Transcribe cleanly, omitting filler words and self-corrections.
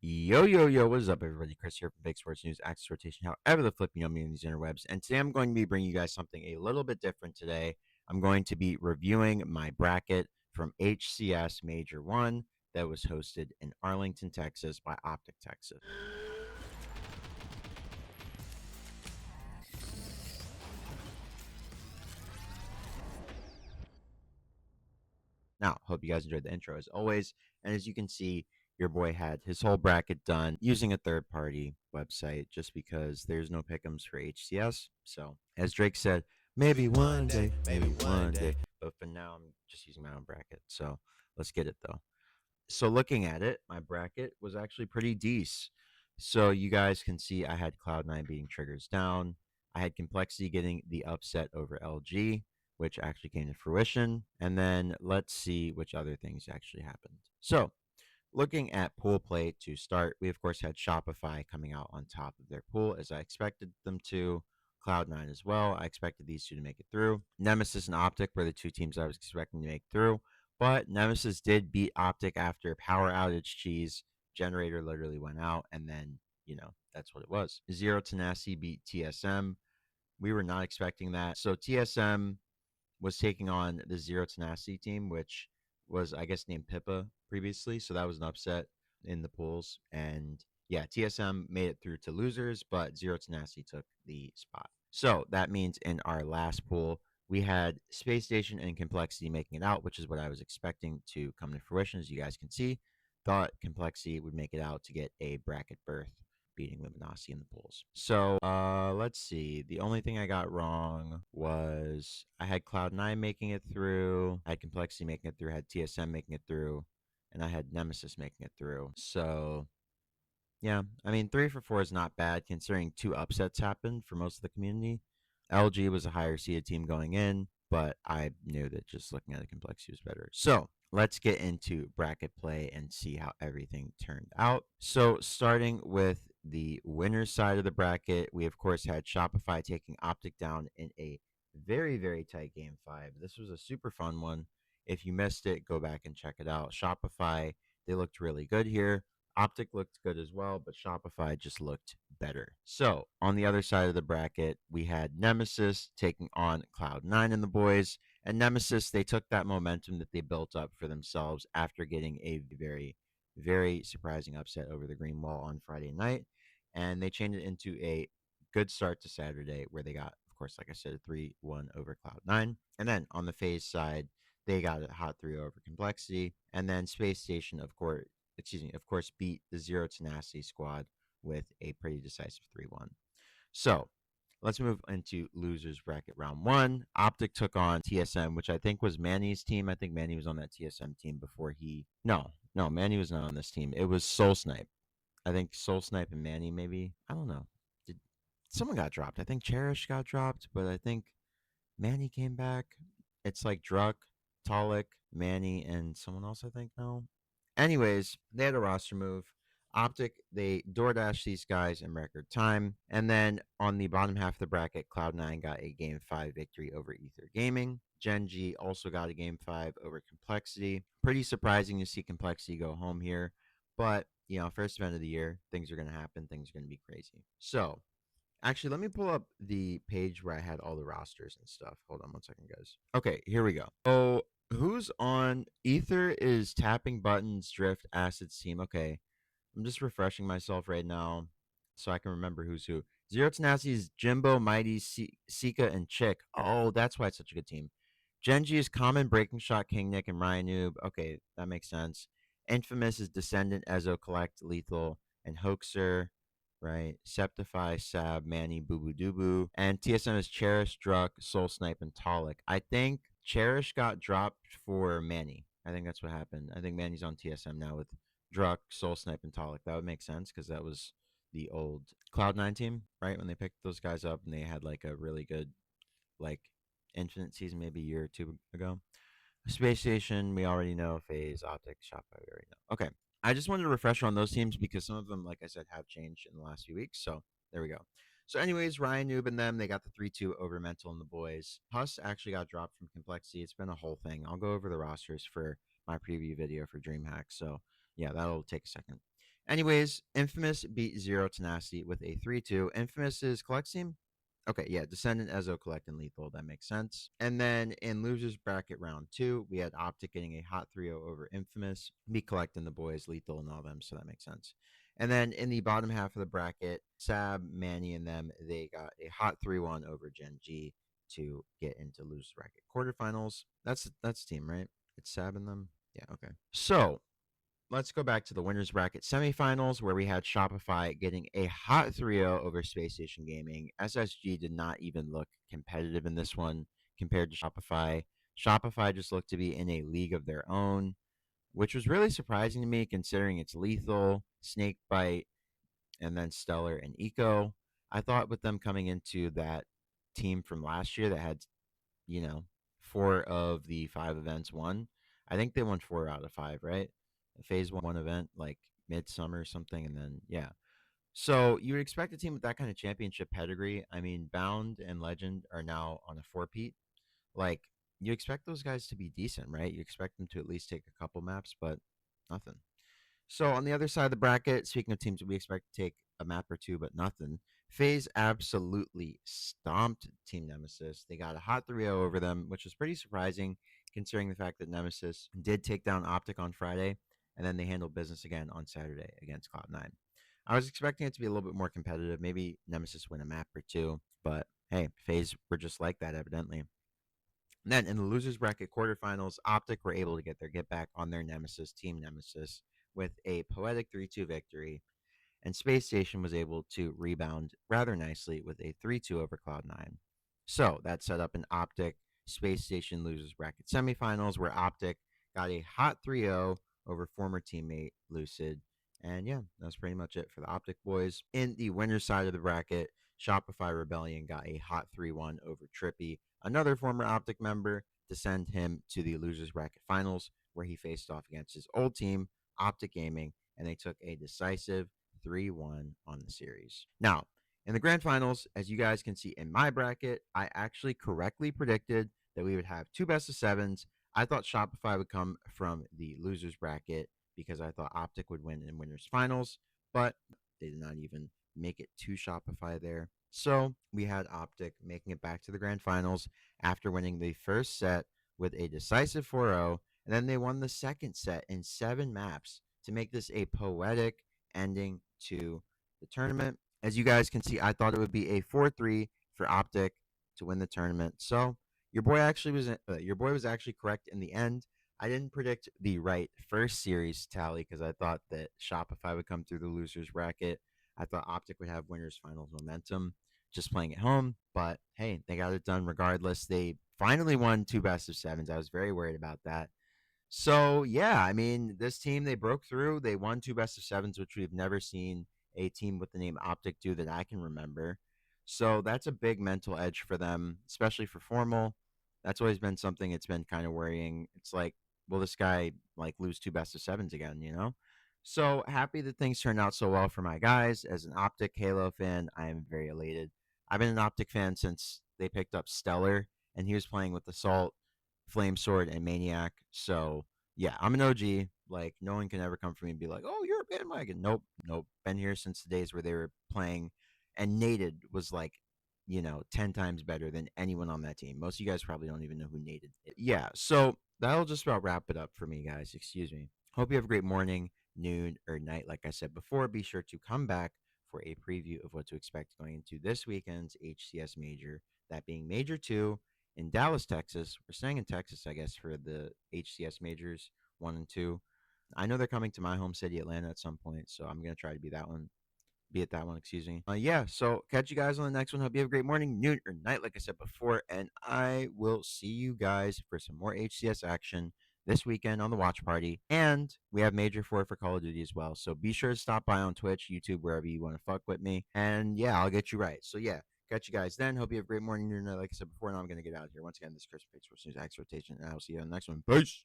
Yo, what is up, everybody? Chris here from Big Sports News, Access Rotation, however the flip me on these interwebs. And today I'm going to be bringing you guys something a little bit different today. I'm going to be reviewing my bracket from HCS Major 1 that was hosted in Arlington, Texas by Optic, Texas. Now, hope you guys enjoyed the intro as always. And as you can see, your boy had his whole bracket done using a third-party website just because there's no pick'ems for HCS. So, as Drake said, maybe one day, maybe one day. But for now, I'm just using my own bracket. So, let's get it though. So, looking at it, my bracket was actually pretty decent. So, you guys can see I had Cloud9 beating Triggers down. I had Complexity getting the upset over LG, which actually came to fruition. And then let's see which other things actually happened. So, looking at pool play to start, we of course had Shopify coming out on top of their pool as I expected them to. Cloud9 as well. I expected these two to make it through. Nemesis and Optic were the two teams I was expecting to make through, but Nemesis did beat Optic after power outage cheese. Generator literally went out, and then, that's what it was. Zero Tenacity beat TSM. We were not expecting that. So TSM was taking on the Zero Tenacity team, which was, I guess, named Pippa previously. So that was an upset in the pools. And yeah, TSM made it through to losers, but Zero Tenacity took the spot. So that means in our last pool, we had Space Station and Complexity making it out, which is what I was expecting to come to fruition. As you guys can see, thought Complexity would make it out to get a bracket berth, beating Luminosity in the pools. So let's see. The only thing I got wrong was I had Cloud9 making it through, I had Complexity making it through, I had TSM making it through, and I had Nemesis making it through. So yeah, I mean, 3 for 4 is not bad considering 2 upsets happened for most of the community. LG was a higher seeded team going in, but I knew that just looking at the Complexity was better. So let's get into bracket play and see how everything turned out. So starting with the winner's side of the bracket, we of course had Shopify taking Optic down in a very, very tight game 5. This was a super fun one. If you missed it, go back and check it out. Shopify, they looked really good here. Optic looked good as well, but Shopify just looked better. So on the other side of the bracket, we had Nemesis taking on Cloud9 and the boys. And Nemesis, they took that momentum that they built up for themselves after getting a very, very surprising upset over the Green Wall on Friday night. And they changed it into a good start to Saturday where they got, of course, like I said, a 3-1 over Cloud9. And then on the Faze side, they got a hot 3 over Complexity. And then Space Station, of course, beat the Zero Tenacity squad with a pretty decisive 3-1. So let's move into losers bracket round 1. Optic took on TSM, which I think was Manny's team. I think Manny was on that TSM team before he. No, Manny was not on this team. It was Soul Snipe. I think Soul Snipe and Manny, maybe. I don't know. Did someone got dropped? I think Cherish got dropped, but I think Manny came back. It's like Druck, Talik, Manny, and someone else, I think, now. Anyways, they had a roster move. Optic, they DoorDash these guys in record time. And then on the bottom half of the bracket, Cloud9 got a Game 5 victory over Ether Gaming. Gen.G also got a Game 5 over Complexity. Pretty surprising to see Complexity go home here. But, first event of the year, things are going to happen. Things are going to be crazy. So, actually, let me pull up the page where I had all the rosters and stuff. Hold on one second, guys. Okay, here we go. Oh, who's on? Ether is tapping buttons, Drift, Acid's team. Okay, I'm just refreshing myself right now so I can remember who's who. Zero Tenacity is Jimbo, Mighty, Sika, and Chick. Oh, that's why it's such a good team. Gen.G is Common, Breaking Shot, King Nick, and Ryan Noob. Okay, that makes sense. Infamous is Descendant, Ezo, Collect, Lethal, and Hoaxer. Right, Septify, Sab, Manny, Boo Boo Doo and TSM is Cherish, Druck, Soul Snipe, and Talik. I think Cherish got dropped for Manny. I think that's what happened. I think Manny's on TSM now with Druck, Soul Snipe, and Talik. That would make sense because that was the old Cloud9 team, right? When they picked those guys up and they had like a really good, like, Infinite season maybe a year or two ago. Space Station, we already know. Faze, Optic, Shopify, we already know. Okay. I just wanted to refresh on those teams because some of them, like I said, have changed in the last few weeks. So there we go. So, anyways, Ryan Noob and them, they got the 3-2 over Mental and the boys. Huss actually got dropped from Complexity. It's been a whole thing. I'll go over the rosters for my preview video for DreamHack. So, yeah, that'll take a second. Anyways, Infamous beat Zero Tenacity with a 3-2. Infamous's collect team? Okay, yeah, Descendant, Ezo, Collect, and Lethal. That makes sense. And then in Losers Bracket round 2, we had Optic getting a hot 3-0 over Infamous. Me collecting the boys, Lethal, and all them, so that makes sense. And then in the bottom half of the bracket, Sab, Manny, and them, they got a hot 3-1 over Gen G to get into Losers Bracket quarterfinals. That's team, right? It's Sab and them? Yeah, okay. So let's go back to the winners bracket semifinals where we had Shopify getting a hot 3-0 over Spacestationgaming. SSG did not even look competitive in this one compared to Shopify. Shopify just looked to be in a league of their own, which was really surprising to me considering it's Lethal, Snakebite, and then Stellar and Eco. I thought with them coming into that team from last year that had, 4 of the 5 events won. I think they won 4 out of 5, right? Phase one event, like midsummer or something, and then yeah. So you would expect a team with that kind of championship pedigree. I mean, Bound and Legend are now on a four-peat. Like you expect those guys to be decent, right? You expect them to at least take a couple maps, but nothing. So on the other side of the bracket, speaking of teams that we expect to take a map or two, but nothing, FaZe absolutely stomped Team Nemesis. They got a hot 3-0 over them, which was pretty surprising considering the fact that Nemesis did take down Optic on Friday, and then they handled business again on Saturday against Cloud9. I was expecting it to be a little bit more competitive. Maybe Nemesis win a map or two, but hey, FaZe were just like that, evidently. And then in the losers bracket quarterfinals, Optic were able to get their get back on their nemesis, Team Nemesis, with a poetic 3-2 victory, and Space Station was able to rebound rather nicely with a 3-2 over Cloud9. So that set up an Optic Space Station losers bracket semifinals where Optic got a hot 3-0 over former teammate Lucid. And yeah, that's pretty much it for the Optic boys. In the winner's side of the bracket, Shopify Rebellion got a hot 3-1 over Trippy, another former Optic member, to send him to the losers bracket finals where he faced off against his old team, Optic Gaming, and they took a decisive 3-1 on the series. Now, in the grand finals, as you guys can see in my bracket, I actually correctly predicted that we would have 2 best of 7s. I thought Shopify would come from the losers bracket because I thought Optic would win in winners finals, but they did not even make it to Shopify there. So we had Optic making it back to the grand finals after winning the first set with a decisive 4-0, and then they won the second set in 7 maps to make this a poetic ending to the tournament. As you guys can see, I thought it would be a 4-3 for Optic to win the tournament. So your boy was actually correct in the end. I didn't predict the right first series tally because I thought that Shopify would come through the losers bracket. I thought Optic would have winners finals momentum just playing at home, but hey, they got it done regardless. They finally won 2 best of 7s. I was very worried about that. So yeah, I mean, this team, they broke through. They won 2 best of 7s, which we've never seen a team with the name Optic do that I can remember. So that's a big mental edge for them, especially for Formal. That's always been something. It's been kind of worrying. It's like, will this guy like lose 2 best of 7s again? So happy that things turned out so well for my guys. As an Optic Halo fan, I am very elated. I've been an Optic fan since they picked up Stellar, and he was playing with Assault, Flame Sword, and Maniac. So yeah, I'm an OG. Like no one can ever come for me and be like, "Oh, you're a bandwagon." Nope, nope. Been here since the days where they were playing, and Nated was like, 10 times better than anyone on that team. Most of you guys probably don't even know who Nated is. Yeah, so that'll just about wrap it up for me, guys. Excuse me. Hope you have a great morning, noon, or night. Like I said before, be sure to come back for a preview of what to expect going into this weekend's HCS Major, that being Major 2 in Dallas, Texas. We're staying in Texas, I guess, for the HCS Majors 1 and 2. I know they're coming to my home city, Atlanta, at some point, so I'm going to try to be that one. Be at that one, excuse me. Yeah, so catch you guys on the next one. Hope you have a great morning, noon, or night, like I said before, and I will see you guys for some more HCS action this weekend on the watch party. And we have Major 4 for Call of Duty as well. So be sure to stop by on Twitch, YouTube, wherever you want to fuck with me. And yeah, I'll get you right. So yeah, catch you guys then. Hope you have a great morning, noon, or night, like I said before. Now I'm going to get out of here. Once again, this is Chris Page, News X Rotation, and I'll see you on the next one. Peace.